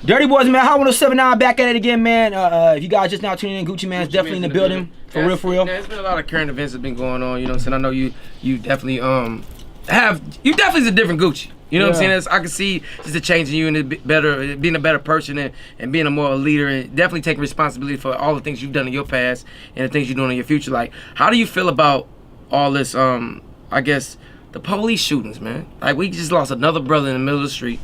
Dirty Boys, man. Hot 107.9 back at it again, man. If you guys just now tuning in, Gucci Man's definitely in the building. For real, for real. There's been a lot of current events that have been going on. You know what I'm saying? I know you definitely definitely is a different Gucci. You know what I'm saying? I can see just a change in you and being a better person and being a more leader and definitely taking responsibility for all the things you've done in your past and the things you're doing in your future. Like, how do you feel about all this, I guess, the police shootings, man? Like, we just lost another brother in the middle of the street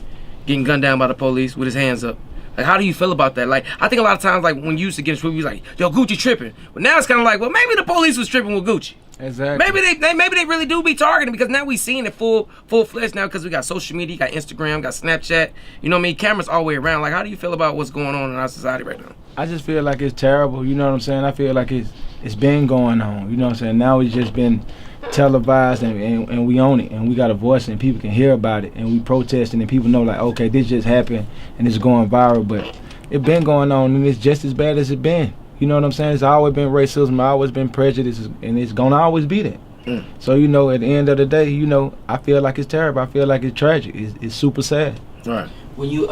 getting gunned down by the police with his hands up. Like, how do you feel about that? Like, I think a lot of times, like, when you used to get in trouble, you was like, yo, Gucci tripping. But now it's kind of like, well, maybe the police was tripping with Gucci. Exactly. Maybe they really do be targeting because now we seeing it full fledged now because we got social media, got Instagram, got Snapchat. You know what I mean? Cameras all the way around. Like, how do you feel about what's going on in our society right now? I just feel like it's terrible. You know what I'm saying? I feel like it's been going on. You know what I'm saying? Now it's just been televised and we own it and we got a voice and people can hear about it and we protesting and people know like, okay, this just happened and it's going viral, but it's been going on and it's just as bad as it been. You know what I'm saying? It's always been racism, always been prejudice, and it's gonna always be that. So, you know, at the end of the day, you know, I feel like it's terrible. I feel like it's tragic. It's super sad. Right. When you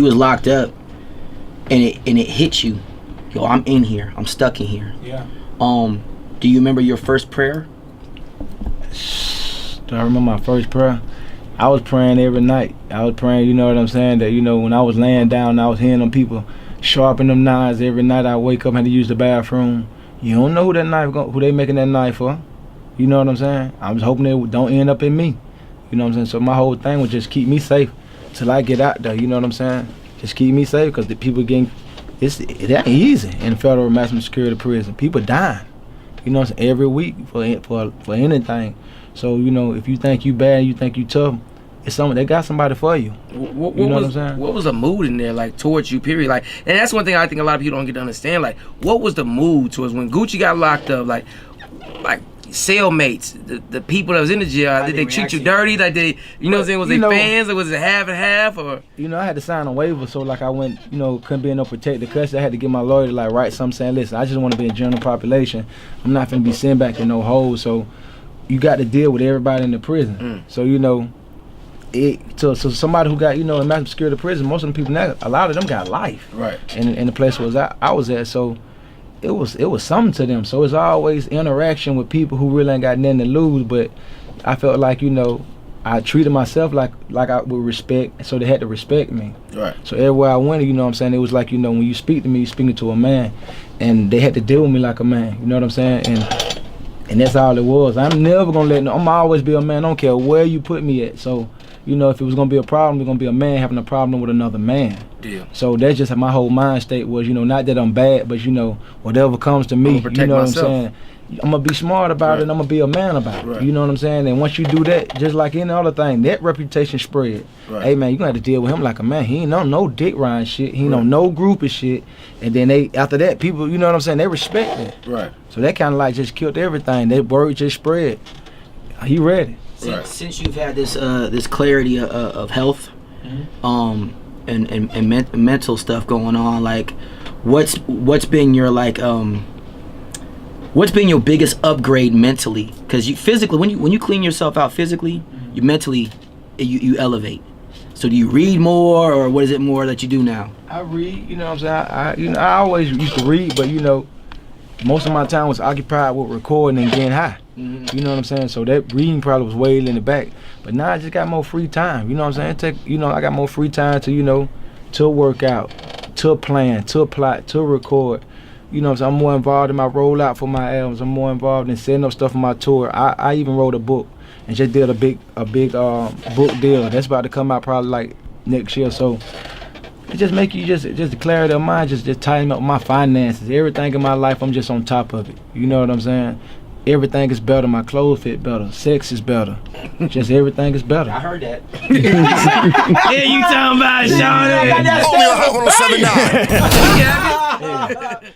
was locked up and it hit you, yo, I'm in here. I'm stuck in here. Yeah. Do you remember your first prayer? Do I remember my first prayer? I was praying every night. I was praying, you know what I'm saying, that, you know, when I was laying down, I was hearing them people sharpen them knives every night. I wake up and had to use the bathroom. You don't know who they making that knife for. You know what I'm saying? I was hoping they don't end up in me. You know what I'm saying? So my whole thing was just keep me safe till I get out there. You know what I'm saying? Just keep me safe because the people getting, it ain't easy in the federal maximum security prison. People dying. You know what I'm saying? Every week for anything. So, you know, if you think you bad, you think you tough, they got somebody for you. What you know what I'm saying? What was the mood in there, like, towards you, period? Like, and that's one thing I think a lot of people don't get to understand. Like, what was the mood towards when Gucci got locked up? Like cellmates, the people that was in the jail, did they treat you dirty? Like, you know what I'm saying? Was they fans or was it half and half? Or you know, I had to sign a waiver, so like I went, you know, couldn't be in no protected custody. I had to get my lawyer to like write something saying, listen, I just want to be a general population. I'm not finna be sent back in no hole. So you got to deal with everybody in the prison. So you know. So somebody who got, you know, in maximum security prison, most of them people now, a lot of them got life. Right. In the place I was at, so it was something to them. So it's always interaction with people who really ain't got nothing to lose. But I felt like, you know, I treated myself like I would respect, so they had to respect me. Right. So everywhere I went, you know what I'm saying, it was like, you know, when you speak to me, you're speaking to a man, and they had to deal with me like a man. You know what I'm saying? And that's all it was. I'm never gonna I'm always be a man. I don't care where you put me at. So. You know, if it was gonna be a problem, it's gonna be a man having a problem with another man. Yeah. So that's just my whole mind state was, you know, not that I'm bad, but you know, whatever comes to me, you know what I'm saying? I'm gonna be smart about it and I'm gonna be a man about it. You know what I'm saying? And once you do that, just like any other thing, that reputation spread. Hey man, you gonna have to deal with him like a man. He ain't no dick riding shit. He ain't no groupie shit. And then after that, people, you know what I'm saying, they respect it. Right. So that kind of like just killed everything. That word just spread. He ready. Since you've had this clarity of health, and mental stuff going on, like, what's been your what's been your biggest upgrade mentally? Because you physically, when you clean yourself out physically, you mentally you elevate. So do you read more, or what is it more that you do now? I read. You know what I'm saying? I always used to read, but you know, most of my time was occupied with recording and getting high. You know what I'm saying? So that reading probably was way in the back. But now I just got more free time. You know what I'm saying? I got more free time to, you know, to work out, to plan, to plot, to record. You know what I'm saying? I'm more involved in my rollout for my albums. I'm more involved in setting up stuff for my tour. I even wrote a book and just did a big book deal. That's about to come out probably like next year. So it just make you just the clarity of mind, just tighten up my finances. Everything in my life, I'm just on top of it. You know what I'm saying? Everything is better. My clothes fit better. Sex is better. Just everything is better. I heard that. Yeah, you talking about it, Sean? Only a Hot 107.9. Yeah.